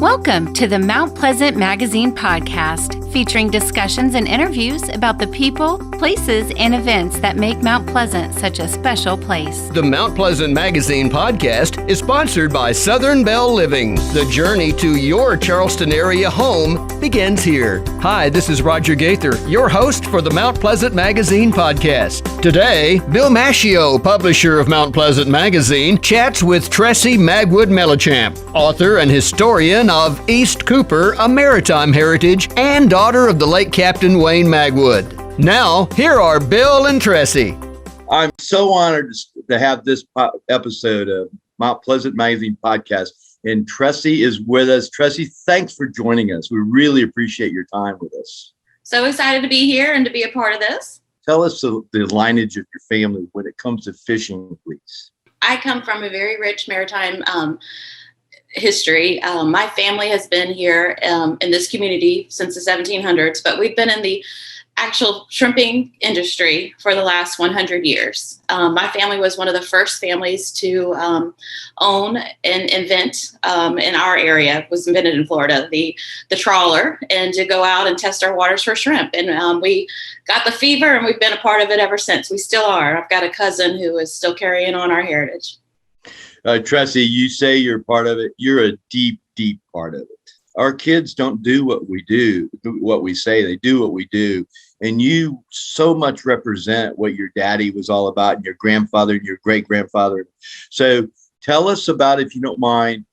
Welcome to the Mount Pleasant Magazine podcast, featuring discussions and interviews about the people, places, and events that make Mount Pleasant such a special place. The Mount Pleasant Magazine podcast is sponsored by Southern Belle Living. The journey to your Charleston area home begins here. Hi, this is Roger Gaither, your host for the Mount Pleasant Magazine podcast. Today, Bill Macchio, publisher of Mount Pleasant Magazine, chats with Tressy Magwood Mellichamp, author and historian of East Cooper, a Maritime Heritage, and daughter of the late Captain Wayne Magwood. Now, here are Bill and Tressy. I'm so honored to have this episode of Mount Pleasant Magazine podcast, and Tressy is with us. Tressy, thanks for joining us. We really appreciate your time with us. So excited to be here and to be a part of this. Tell us the lineage of your family when it comes to fishing, please. I come from a very rich maritime history. My family has been here in this community since the 1700s, but we've been in the actual shrimping industry for the last 100 years. My family was one of the first families to own and invent in our area. It was invented in Florida, the trawler, and to go out and test our waters for shrimp. And we got the fever, and we've been a part of it ever since. We still are. I've got a cousin who is still carrying on our heritage. Tressy, you say you're part of it. You're a deep, deep part of it. Our kids don't do what we do, what we say. They do what we do. And you so much represent what your daddy was all about, and your grandfather and your great-grandfather. So tell us about, if you don't mind,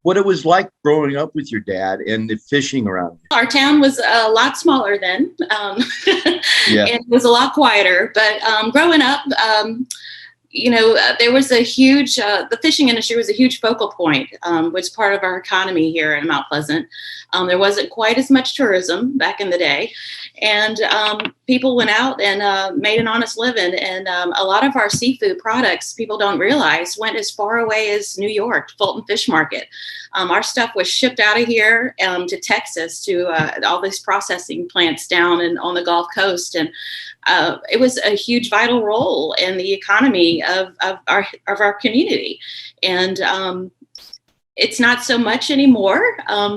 what it was like growing up with your dad and the fishing around you. Our town was a lot smaller then. It was a lot quieter. But growing up, there was a huge, the fishing industry was a huge focal point, was part of our economy here in Mount Pleasant. There wasn't quite as much tourism back in the day, and people went out and made an honest living. And a lot of our seafood products, people don't realize, went as far away as New York, Fulton Fish Market. Our stuff was shipped out of here to Texas, to all these processing plants down and on the Gulf Coast. And it was a huge vital role in the economy of our community. And it's not so much anymore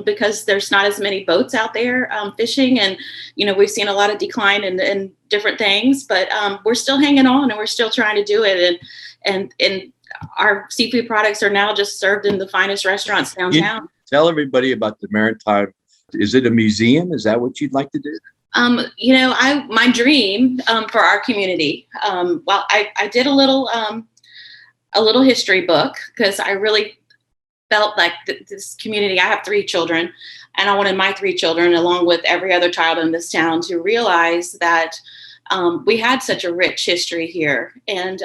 because there's not as many boats out there fishing. And, we've seen a lot of decline in different things, but we're still hanging on and we're still trying to do it. And our seafood products are now just served in the finest restaurants downtown. Tell everybody about the Maritime. Is it a museum? Is that what you'd like to do? My dream for our community. I did a little history book because I really felt like this community. I have 3 children, and I wanted my 3 children, along with every other child in this town, to realize that we had such a rich history here, and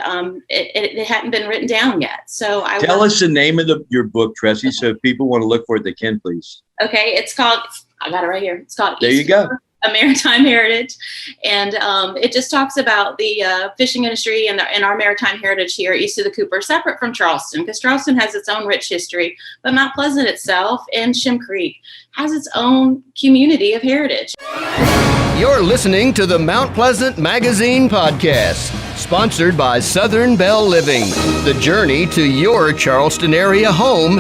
it hadn't been written down yet. So tell us the name of your book, Tressy, so if people want to look for it, they can, please. Okay, it's called. I got it right here. It's called. There you go. A Maritime Heritage, and it just talks about the fishing industry and our maritime heritage here east of the Cooper, separate from Charleston, because Charleston has its own rich history, but Mount Pleasant itself and Shem Creek has its own community of heritage. You're listening to the Mount Pleasant Magazine podcast, sponsored by Southern Belle Living. The journey to your Charleston area home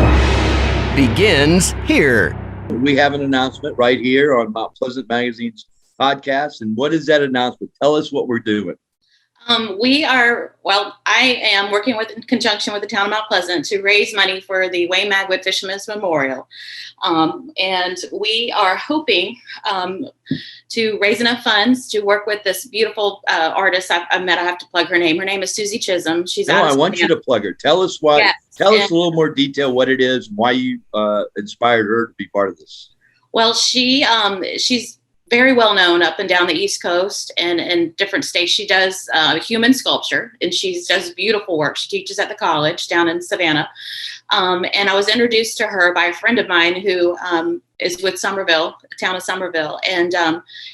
begins here. We have an announcement right here on Mount Pleasant Magazine's podcast. And what is that announcement? Tell us what we're doing. I am working in conjunction with the town of Mount Pleasant to raise money for the Wayne Magwood Fisherman's Memorial. And we are hoping to raise enough funds to work with this beautiful artist I've met. I have to plug her name. Her name is Susie Chisholm. I want you to plug her. Tell us why. Yes. Tell us a little more detail what it is, why you inspired her to be part of this. Well, she's very well known up and down the East Coast and in different states. She does human sculpture, and she does beautiful work. She teaches at the college down in Savannah. And I was introduced to her by a friend of mine who is with Somerville, the town of Somerville. And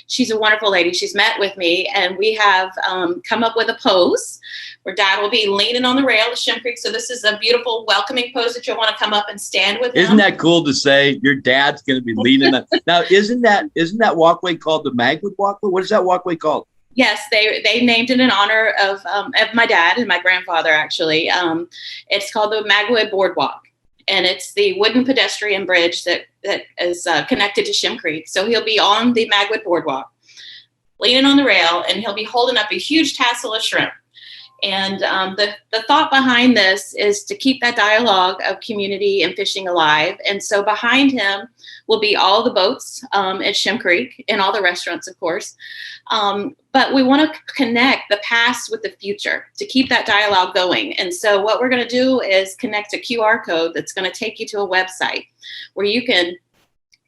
she's a wonderful lady. She's met with me, and we have come up with a pose where Dad will be leaning on the rail of Shem Creek. So this is a beautiful welcoming pose that you'll want to come up and stand with him. Isn't that cool to say? Your dad's going to be leaning on. Now, isn't that walkway called the Magwood Walkway? What is that walkway called? Yes, they named it in honor of my dad and my grandfather, actually. It's called the Magwood Boardwalk. and it's the wooden pedestrian bridge that is connected to Shem Creek. So he'll be on the Magwood Boardwalk, leaning on the rail, and he'll be holding up a huge tassel of shrimp. And the thought behind this is to keep that dialogue of community and fishing alive. And so behind him will be all the boats at Shem Creek and all the restaurants, of course. But we want to connect the past with the future to keep that dialogue going. And so what we're going to do is connect a QR code that's going to take you to a website where you can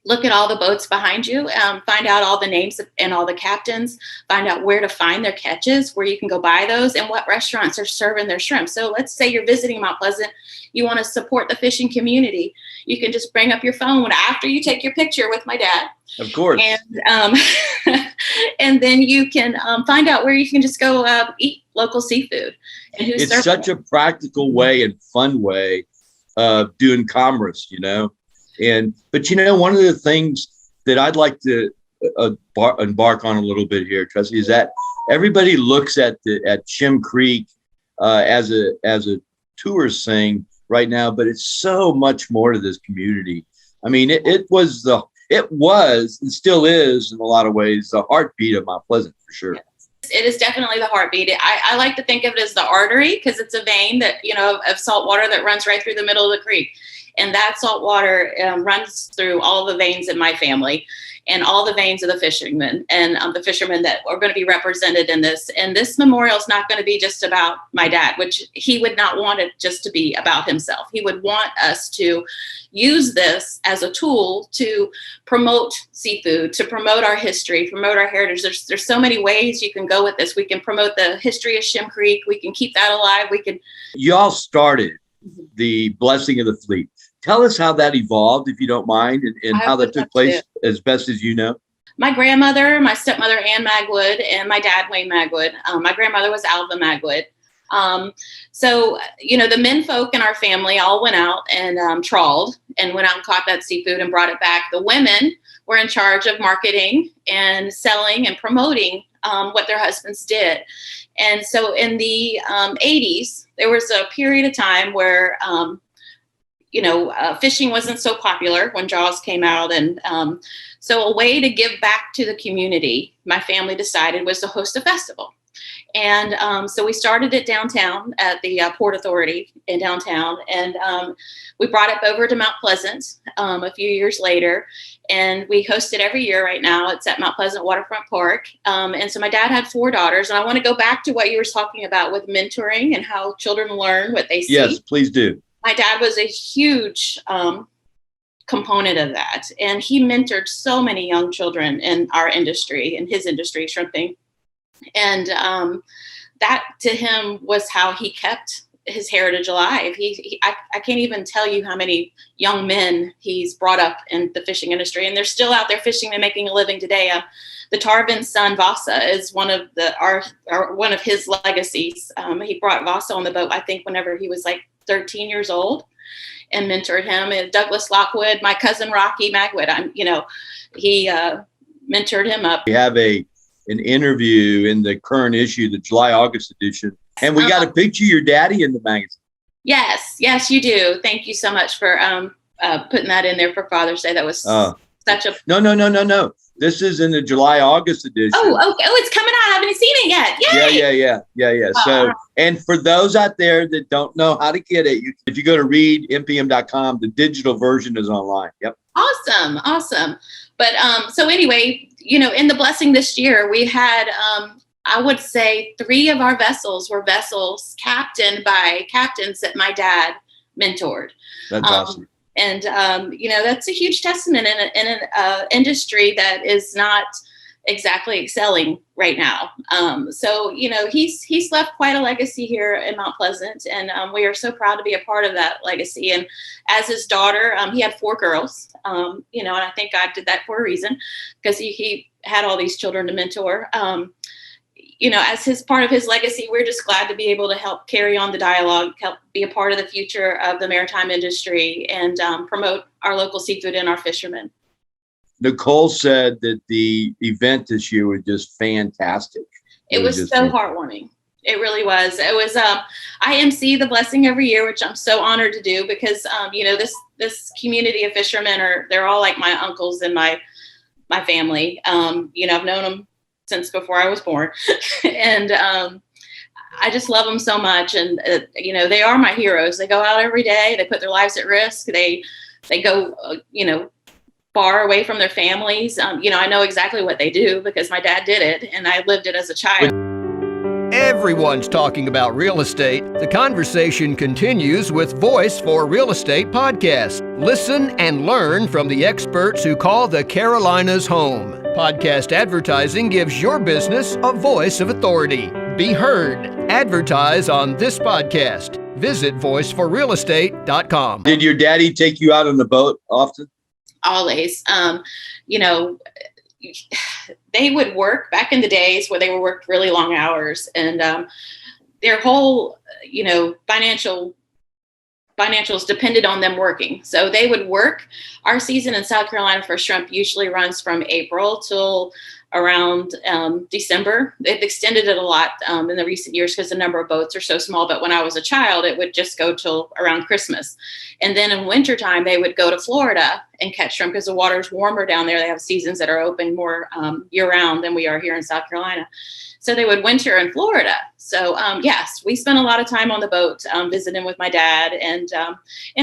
look at all the boats behind you, find out all the names and all the captains, find out where to find their catches, where you can go buy those, and what restaurants are serving their shrimp. So let's say you're visiting Mount Pleasant, you want to support the fishing community. You can just bring up your phone after you take your picture with my dad. Of course. And, and then you can find out where you can just go eat local seafood. And who's it's such a practical way and fun way of doing commerce, you know. But you know, one of the things that I'd like to embark on a little bit here, Tressy, is that everybody looks at Shem Creek as a tourist thing right now, but it's so much more to this community. I mean, it was and still is in a lot of ways the heartbeat of Mount Pleasant for sure. It is definitely the heartbeat. I like to think of it as the artery because it's a vein that, you know, of salt water that runs right through the middle of the creek. And that salt water runs through all the veins in my family and all the veins of the fishermen and the fishermen that are going to be represented in this. And this memorial is not going to be just about my dad, which he would not want it just to be about himself. He would want us to use this as a tool to promote seafood, to promote our history, promote our heritage. There's so many ways you can go with this. We can promote the history of Shem Creek. We can keep that alive. Y'all started the Blessing of the Fleet. Tell us how that evolved, if you don't mind, and how that took place as best as you know. My grandmother, my stepmother, Ann Magwood, and my dad, Wayne Magwood. My grandmother was Alva Magwood. So, you know, the men folk in our family all went out and trawled and went out and caught that seafood and brought it back. The women were in charge of marketing and selling and promoting what their husbands did. And so in the 80s, there was a period of time where fishing wasn't so popular when Jaws came out. And so a way to give back to the community, my family decided, was to host a festival. And so we started it downtown at the Port Authority in downtown. And we brought it over to Mount Pleasant a few years later. And we host it every year right now. It's at Mount Pleasant Waterfront Park. And so my dad had 4 daughters. And I want to go back to what you were talking about with mentoring and how children learn what they see. Yes, please do. My dad was a huge component of that. And he mentored so many young children in our industry, in his industry, shrimping. And that to him was how he kept his heritage alive. I can't even tell you how many young men he's brought up in the fishing industry. And they're still out there fishing and making a living today. The Tarvin's son, Vasa, is one of one of his legacies. He brought Vasa on the boat, I think, whenever he was like 13 years old, and mentored him. And Douglas Lockwood, my cousin Rocky Magwood, he mentored him up. We have an interview in the current issue, the July-August edition, and we got a picture of your daddy in the magazine. Yes, you do. Thank you so much for putting that in there for Father's Day. That was such a... No. This is in the July-August edition. Oh, okay. Oh, it's coming out. I haven't seen it yet. Yay! Yeah. So, and for those out there that don't know how to get it, if you go to readmpm.com, the digital version is online. Yep. Awesome. But so anyway, you know, in the Blessing this year, we had, I would say 3 of our vessels were vessels captained by captains that my dad mentored. That's awesome. And, that's a huge testament in an industry that is not exactly excelling right now. So, you know, he's left quite a legacy here in Mount Pleasant, and we are so proud to be a part of that legacy. And as his daughter, he had 4 girls, and I think God did that for a reason, because he had all these children to mentor. As his part of his legacy, we're just glad to be able to help carry on the dialogue, help be a part of the future of the maritime industry, and promote our local seafood and our fishermen. Nicole said that the event this year was just fantastic. It was so heartwarming. It really was. It was, I MC the blessing every year, which I'm so honored to do because, this community of fishermen they're all like my uncles in my family. I've known them since before I was born. And I just love them so much. And, they are my heroes. They go out every day. They put their lives at risk. They go, far away from their families. I know exactly what they do because my dad did it and I lived it as a child. Everyone's talking about real estate. The conversation continues with Voice for Real Estate podcast. Listen and learn from the experts who call the Carolinas home. Podcast advertising gives your business a voice of authority. Be heard. Advertise on this podcast. Visit voiceforrealestate.com. Did your daddy take you out on the boat often? Always. They would work back in the days where they would work really long hours, and their whole, financials depended on them working. So they would work. Our season in South Carolina for shrimp usually runs from April till around December. They've extended it a lot in the recent years because the number of boats are so small. But when I was a child, it would just go till around Christmas. And then in wintertime, they would go to Florida and catch shrimp because the water's warmer down there. They have seasons that are open more year round than we are here in South Carolina. So they would winter in Florida. So yes, we spent a lot of time on the boat visiting with my dad, and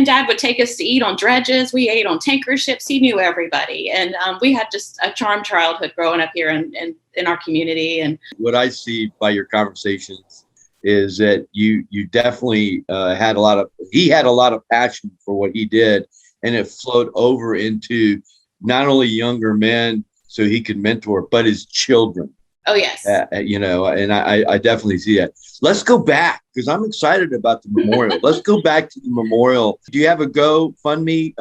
Dad would take us to eat on dredges. We ate on tanker ships. He knew everybody, and we had just a charmed childhood growing up here in our community. And what I see by your conversations is that you definitely he had a lot of passion for what he did, and it flowed over into not only younger men so he could mentor, but his children. Oh, yes. And I definitely see that. Let's go back because I'm excited about the memorial. Let's go back to the memorial. Do you have a GoFundMe?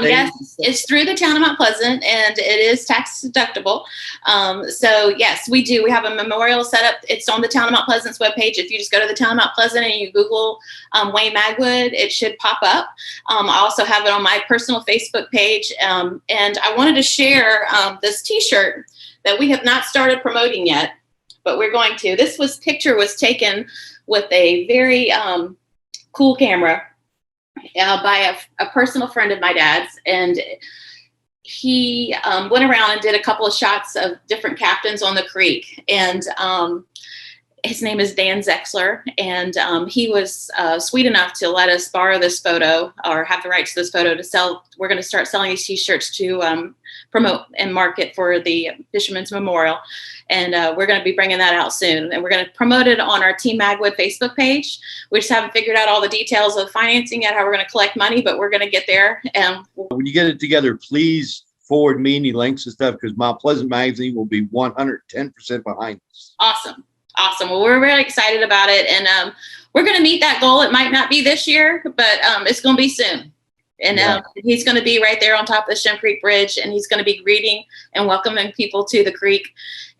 Yes, it's through the town of Mount Pleasant and it is tax deductible. So yes, we do. We have a memorial set up. It's on the town of Mount Pleasant's webpage. If you just go to the town of Mount Pleasant and you Google Wayne Magwood, it should pop up. I also have it on my personal Facebook page. And I wanted to share this T-shirt that we have not started promoting yet, but we're going to. This picture was taken with a very cool camera by a personal friend of my dad's, and he went around and did a couple of shots of different captains on the creek, and his name is Dan Zexler, and he was sweet enough to let us borrow this photo or have the rights to this photo to sell. We're going to start selling these T-shirts to promote and market for the Fisherman's Memorial. And we're going to be bringing that out soon. And we're going to promote it on our Team Magwood Facebook page. We just haven't figured out all the details of financing yet, how we're going to collect money, but we're going to get there. When you get it together, please forward me any links and stuff because Mount Pleasant Magazine will be 110% behind us. Awesome. Well, we're really excited about it. And we're going to meet that goal. It might not be this year, but it's going to be soon. And he's going to be right there on top of the Shem Creek Bridge, and he's going to be greeting and welcoming people to the creek.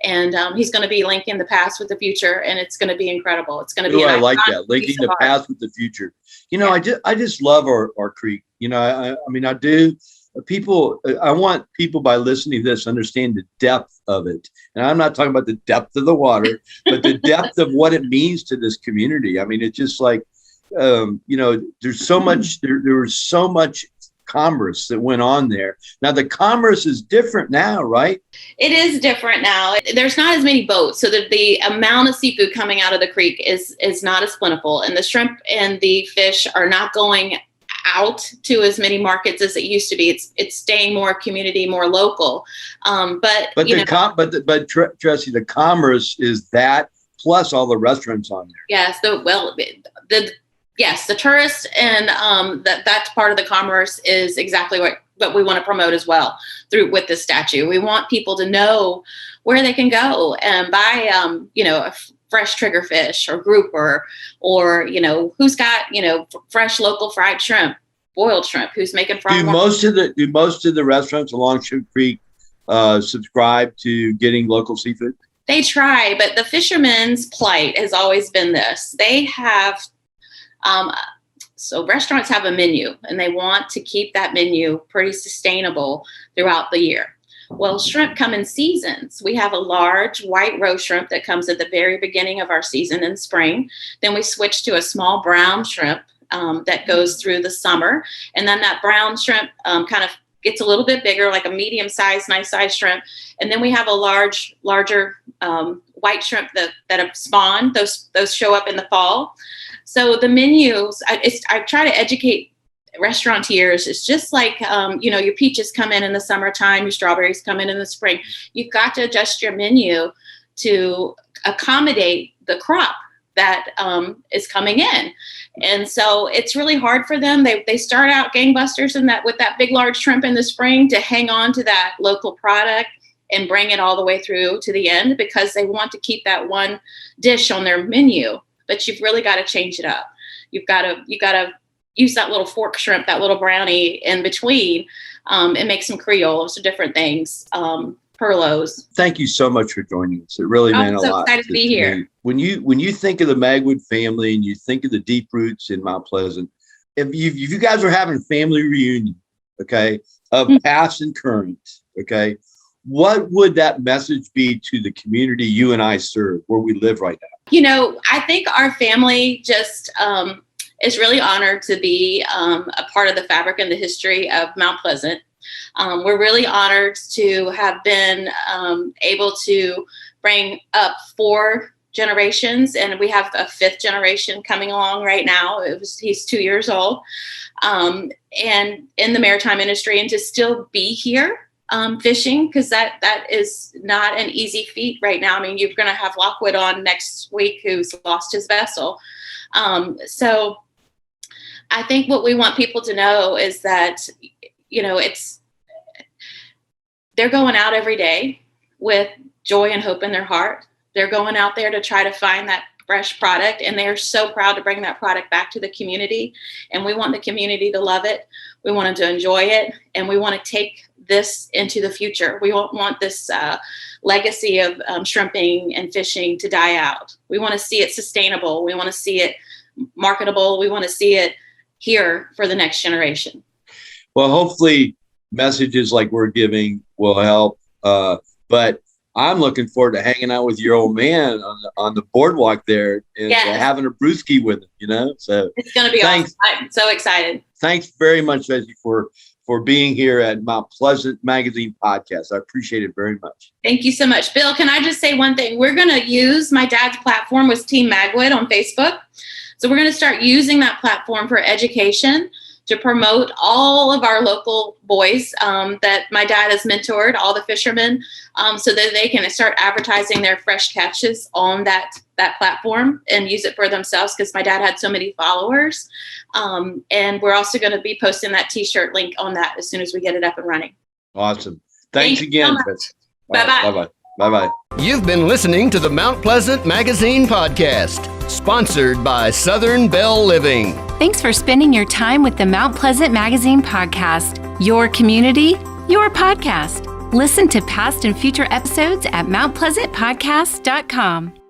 And he's going to be linking the past with the future, and it's going to be incredible. It's going to be. I like that, linking the past with the future. I just love our creek. I mean, I do. People, I want people by listening to this understand the depth of it. And I'm not talking about the depth of the water, but the depth of what it means to this community. I mean, it's just like, there's so much, there was so much commerce that went on there. Now the commerce is different now, right? It is different now. There's not as many boats, so that the amount of seafood coming out of the creek is not as plentiful, and the shrimp and the fish are not going out to as many markets as it used to be. It's staying more community, more local. But Tressy, the commerce is that plus all the restaurants on there. Yes, the tourists and that's part of the commerce is exactly what we want to promote as well with this statue. We want people to know where they can go and buy a fresh triggerfish or grouper, or who's got fresh local fried shrimp, boiled shrimp, who's making fried. Do most of the restaurants along Shem Creek subscribe to getting local seafood? They try, but the fishermen's plight has always been this. They have so restaurants have a menu, and they want to keep that menu pretty sustainable throughout the year. Well, shrimp come in seasons. We have a large white roe shrimp that comes at the very beginning of our season in spring. Then we switch to a small brown shrimp that goes through the summer. And then that brown shrimp kind of gets a little bit bigger, like a medium-sized, nice-sized shrimp. And then we have a larger white shrimp that have spawned. Those show up in the fall. So the menus, I try to educate restaurateurs. It's just like, your peaches come in the summertime, your strawberries come in the spring. You've got to adjust your menu to accommodate the crop that is coming in. And so it's really hard for them. They start out gangbusters with that big, large shrimp in the spring to hang on to that local product and bring it all the way through to the end because they want to keep that one dish on their menu. But you've really got to change it up. You got to use that little fork shrimp, that little brownie in between, and make some Creole, some different things, Perlos. Thank you so much for joining us. It really meant a lot. I'm so excited to be here. When you think of the Magwood family and you think of the deep roots in Mount Pleasant, if you guys are having a family reunion, okay, of past and current, okay, what would that message be to the community you and I serve, where we live right now? I think our family just is really honored to be a part of the fabric and the history of Mount Pleasant. We're really honored to have been able to bring up 4 generations, and we have a 5th generation coming along right now. He's 2 years old, and in the maritime industry, and to still be here fishing, because that is not an easy feat right now. I mean, you're going to have Lockwood on next week, who's lost his vessel. So I think what we want people to know is that, they're going out every day with joy and hope in their heart. They're going out there to try to find that fresh product, and they're so proud to bring that product back to the community. And we want the community to love it. We want them to enjoy it, and we want to take this into the future. We don't want this legacy of shrimping and fishing to die out. We want to see it sustainable. We want to see it marketable. We want to see it here for the next generation. Well, hopefully messages like we're giving will help. But I'm looking forward to hanging out with your old man on the boardwalk there and having a brewski with him, So it's going to be awesome. I'm so excited. Thanks very much, Tressy, for being here at Mount Pleasant Magazine Podcast. I appreciate it very much. Thank you so much. Bill, can I just say one thing? We're going to use my dad's platform with Team Magwood on Facebook. So we're going to start using that platform for education to promote all of our local boys that my dad has mentored, all the fishermen, so that they can start advertising their fresh catches on that platform and use it for themselves, because my dad had so many followers. And we're also going to be posting that T-shirt link on that as soon as we get it up and running. Awesome. Thanks again. So bye-bye. Bye-bye. Bye-bye. You've been listening to the Mount Pleasant Magazine Podcast, sponsored by Southern Belle Living. Thanks for spending your time with the Mount Pleasant Magazine Podcast. Your community, your podcast. Listen to past and future episodes at mountpleasantpodcast.com.